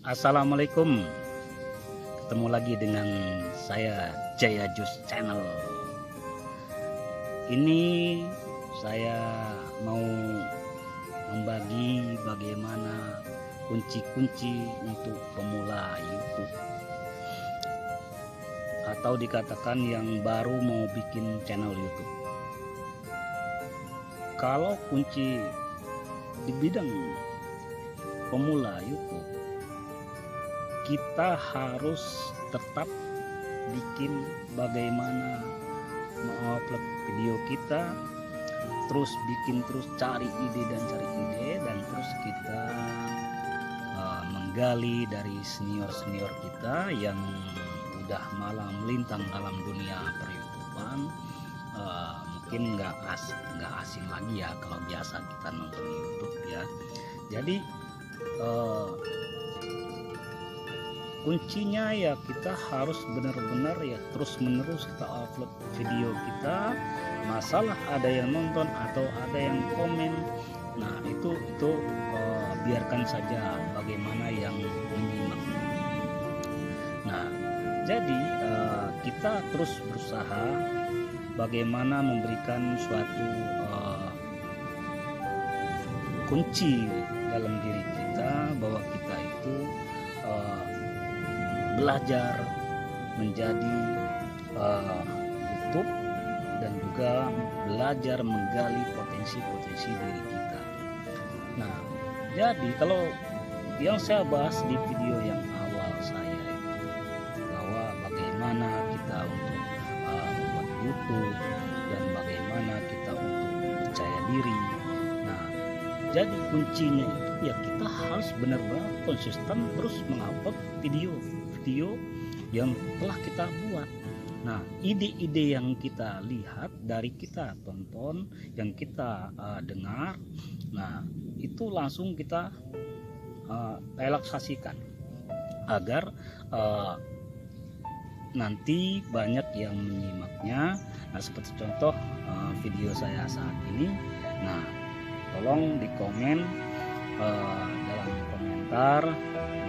Assalamualaikum. Ketemu lagi dengan saya Jaya Jus Channel. Ini saya mau membagi bagaimana kunci-kunci untuk pemula YouTube, atau dikatakan yang baru mau bikin channel YouTube. Kalau kunci di bidang pemula YouTube, kita harus tetap bikin bagaimana mengupload video kita, terus cari ide dan terus kita menggali dari senior kita yang udah malang melintang dalam dunia per-YouTubean. Mungkin nggak asing lagi ya kalau biasa kita nonton YouTube ya. Jadi kuncinya ya kita harus benar-benar ya terus-menerus kita upload video kita. Masalah ada yang nonton atau ada yang komen, nah itu biarkan saja bagaimana yang menyimak. Nah jadi kita terus berusaha bagaimana memberikan suatu kunci dalam diri kita, bahwa kita itu belajar menjadi YouTube dan juga belajar menggali potensi diri kita. Nah, jadi kalau yang saya bahas di video yang awal saya itu, bahwa bagaimana kita untuk membuat YouTube dan bagaimana kita untuk percaya diri. Nah, jadi kuncinya itu ya kita harus benar-benar konsisten terus mengupload video yang telah kita buat. Nah, ide-ide yang kita lihat, dari kita tonton, yang kita dengar, nah itu langsung kita relaksasikan agar nanti banyak yang menyimaknya. Nah, seperti contoh video saya saat ini. Nah, tolong di komen, dalam komentar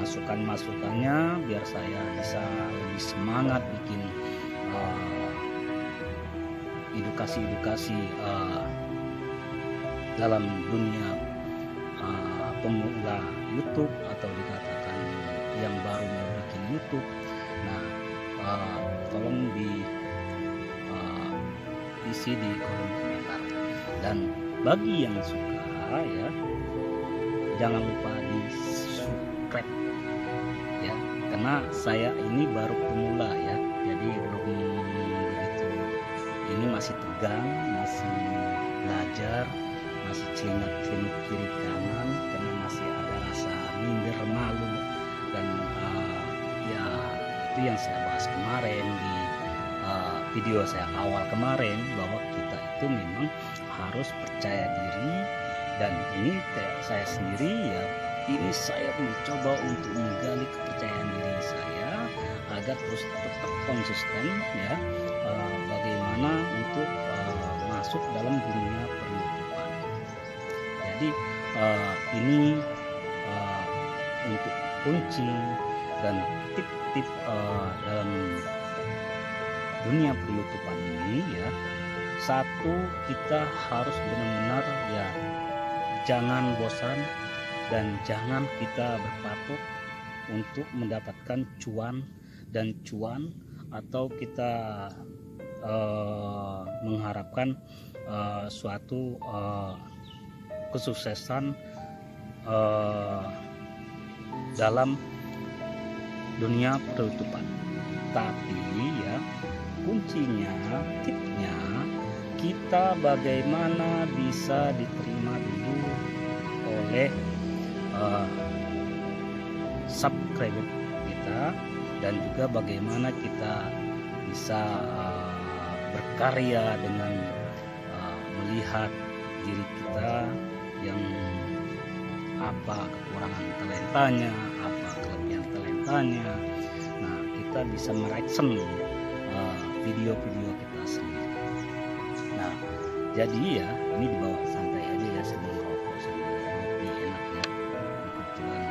masukannya biar saya bisa lebih semangat bikin edukasi dalam dunia pemula YouTube, atau dikatakan yang baru mau bikin YouTube. Nah, tolong isi di kolom komentar, dan bagi yang suka ya jangan lupa di subscribe ya, karena saya ini baru pemula ya, jadi belum begitu, ini masih tegang, masih belajar, masih celingak kiri kanan, karena masih ada rasa minder, malu, dan ya itu yang saya bahas kemarin di video saya awal kemarin, bahwa kita itu memang harus percaya diri. Dan ini saya sendiri ya, ini saya mencoba untuk menggali kepercayaan diri saya agar terus tetap konsisten ya, bagaimana untuk masuk dalam dunia per-YouTubean. Jadi ini untuk kunci dan tip-tip dalam dunia per-YouTubean ini ya. Satu, kita harus benar-benar ya jangan bosan dan jangan kita berpatok untuk mendapatkan cuan, atau kita mengharapkan suatu kesuksesan dalam dunia per-YouTubean. Tapi ya kuncinya, tipsnya, kita bagaimana bisa diterima dulu oleh subscriber kita, dan juga bagaimana kita bisa berkarya dengan melihat diri kita yang apa kekurangan talentanya, apa kelebihan talentanya. Nah, kita bisa mereaction video-video kita sendiri. Nah, jadi ya ini dibawa santai aja ya, sambil ngerokok sambil ngopi, enak ya. Kebetulan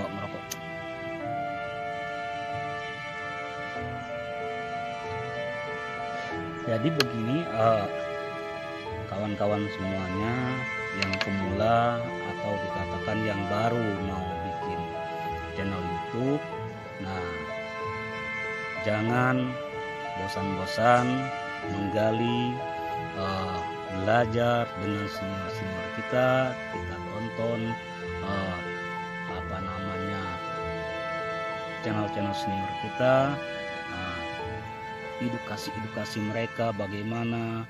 merokok. Jadi begini, kawan-kawan semuanya yang pemula atau dikatakan yang baru mau bikin channel YouTube, nah jangan bosan-bosan menggali, belajar dengan senior-senior kita tonton channel-channel senior kita, edukasi mereka bagaimana,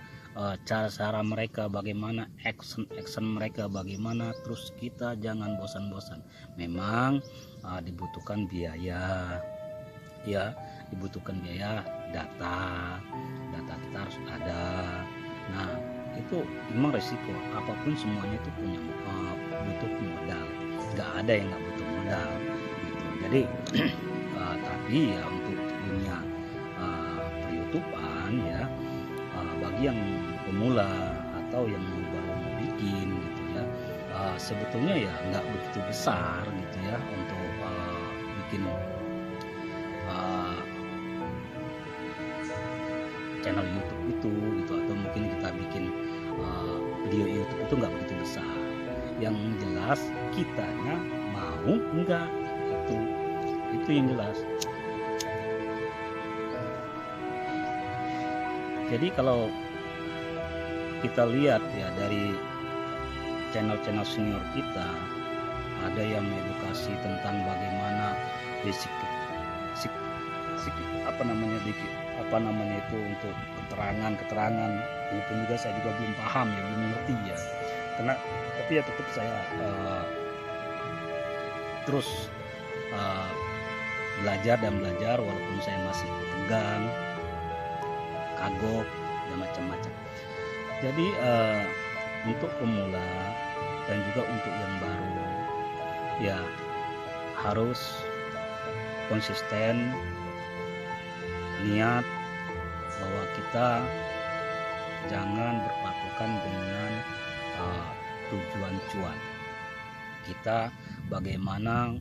cara mereka bagaimana, action mereka bagaimana. Terus kita jangan bosan-bosan. Memang dibutuhkan biaya, ya, dibutuhkan biaya, data kita harus ada. Nah itu memang resiko, apapun semuanya itu punya butuh modal, nggak ada yang nggak butuh modal gitu. Jadi tapi ya untuk dunia per-YouTubean ya, bagi yang pemula atau yang baru mau bikin gitu ya, sebetulnya ya nggak begitu besar gitu ya untuk bikin channel YouTube itu gitu, atau mungkin kita bikin video YouTube itu nggak begitu besar. Yang jelas kitanya mau enggak, itu yang jelas. Jadi kalau kita lihat ya dari channel-channel senior kita, ada yang mengedukasi tentang bagaimana basic itu untuk keterangan. Ini pun juga saya juga belum paham ya, belum mengerti ya. Tapi ya tetap saya terus belajar walaupun saya masih tegang, kagok dan macam-macam. Jadi untuk pemula dan juga untuk yang baru ya harus konsisten, niat bahwa kita jangan berpatokan dengan tujuan cuan. Kita bagaimana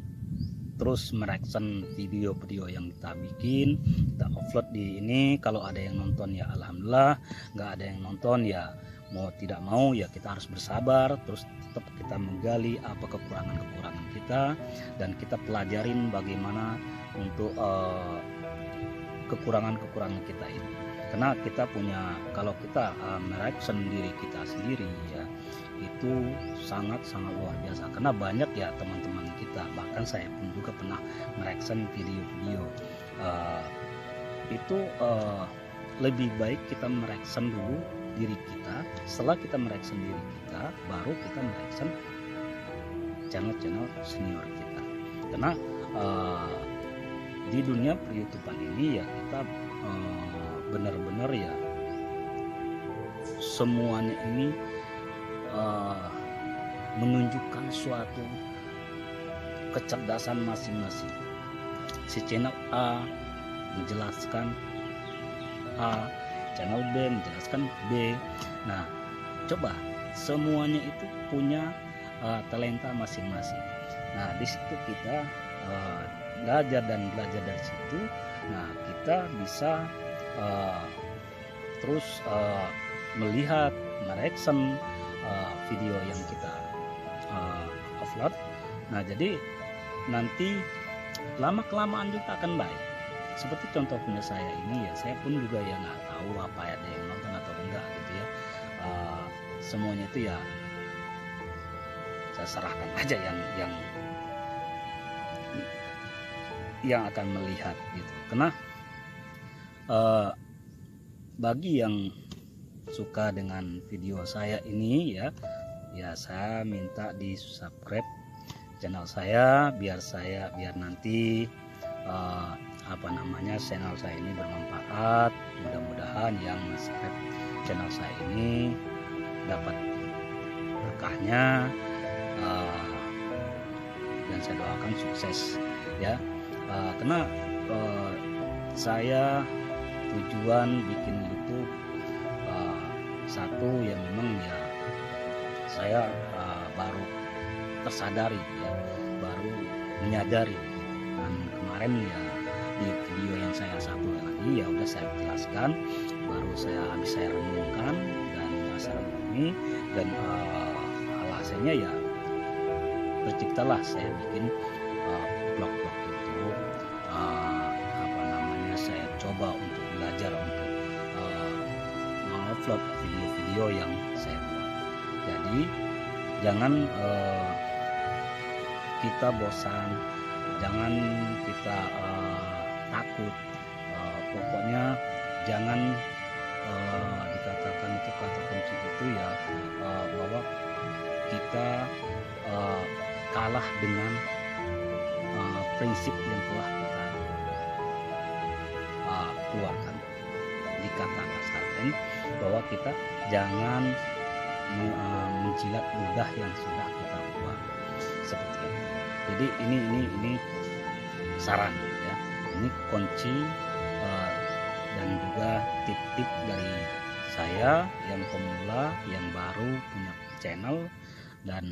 terus mereaction video-video yang kita bikin, kita upload di ini. Kalau ada yang nonton ya alhamdulillah, nggak ada yang nonton ya mau tidak mau ya kita harus bersabar. Terus tetap kita menggali apa kekurangan kita, dan kita pelajarin bagaimana untuk kekurangan kita ini. Karena kita punya, kalau kita mereaction diri kita sendiri ya, itu sangat luar biasa. Karena banyak ya teman-teman kita, bahkan saya pun juga pernah mereaction video-video itu lebih baik kita mereaction dulu diri kita. Setelah kita mereaction diri kita, baru kita mereaction channel-channel senior kita. Karena di dunia per-YouTubean ini ya kita benar-benar ya semuanya ini menunjukkan suatu kecerdasan masing-masing. Si channel A menjelaskan A, channel B menjelaskan B. Nah coba, semuanya itu punya talenta masing-masing. Nah di situ kita belajar dari situ. Nah kita bisa terus melihat, mereaction video yang kita upload. Nah jadi nanti lama-kelamaan juga akan baik. Seperti contoh punya saya ini ya, saya pun juga ya nggak tahu apa ada yang nonton atau enggak gitu ya. Semuanya itu ya saya serahkan aja yang akan melihat gitu. Karena bagi yang suka dengan video saya ini ya saya minta di subscribe channel saya biar nanti channel saya ini bermanfaat. Mudah-mudahan yang subscribe channel saya ini dapat berkahnya, dan saya doakan sukses ya. Karena saya tujuan bikin YouTube satu ya memang ya saya baru tersadari ya, baru menyadari. Dan kemarin ya di video yang saya satu lagi ya udah saya jelaskan, baru habis saya renungkan dan saya renungi, dan alasannya ya terciptalah saya bikin vlog-vlog itu. Apa namanya, saya coba untuk belajar untuk mengupload video-video yang saya buat. Jadi jangan kita bosan, jangan kita takut, pokoknya jangan dikatakan itu kata kunci itu ya, bahwa kita kalah dengan prinsip yang telah kita keluarkan. Dikatakan bahwa kita jangan menjilat ludah yang sudah kita buat, seperti itu. Jadi ini saran ya, ini kunci dan juga tip-tip dari saya yang pemula, yang baru punya channel, dan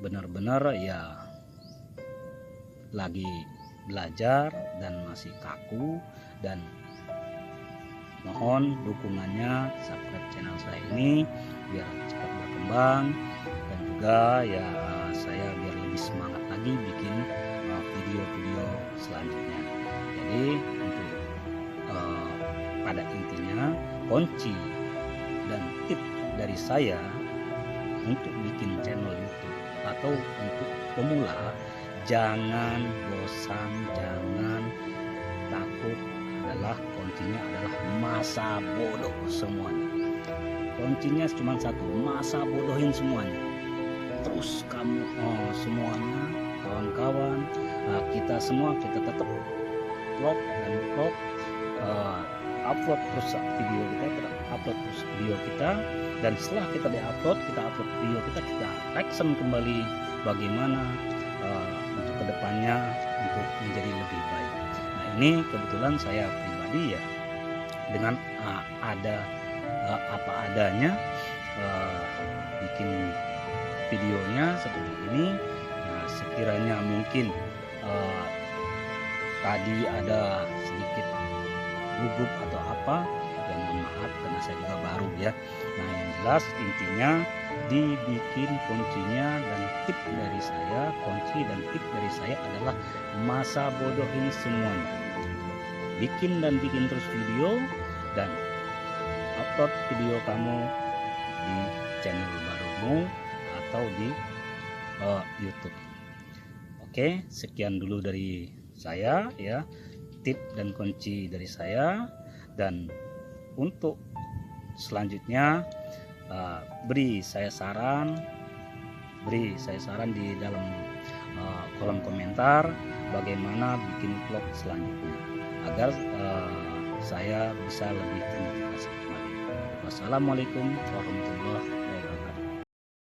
benar-benar ya lagi belajar dan masih kaku, dan mohon dukungannya, subscribe channel saya ini biar cepat berkembang, dan juga ya saya biar lebih semangat lagi bikin video-video selanjutnya. Jadi untuk pada intinya kunci dan tip dari saya untuk bikin channel YouTube atau untuk pemula, jangan bosan, jangan takut. Kuncinya adalah masa bodoh semuanya. Kuncinya cuma satu, masa bodohin semuanya. Terus kamu semuanya, kawan-kawan, kita semua, kita tetap vlog dan vlog, upload terus video kita upload terus video kita, dan setelah kita upload video kita action kembali bagaimana untuk kedepannya untuk menjadi lebih baik. Nah, ini kebetulan saya pribadi ya, dengan ada apa adanya bikin videonya seperti ini. Nah, sekiranya mungkin tadi ada sedikit gugup atau apa, ya mohon maaf karena saya juga baru ya. Nah, yang jelas intinya dibikin kuncinya dan tip dari saya, kunci dan tip dari saya adalah masa bodohin semuanya. Bikin terus video dan upload video kamu di channel barumu atau di YouTube. Oke, sekian dulu dari saya ya, tip dan kunci dari saya. Dan untuk selanjutnya beri saya saran di dalam kolom komentar bagaimana bikin vlog selanjutnya, agar saya bisa lebih termotivasi kembali. Wassalamualaikum warahmatullahi wabarakatuh.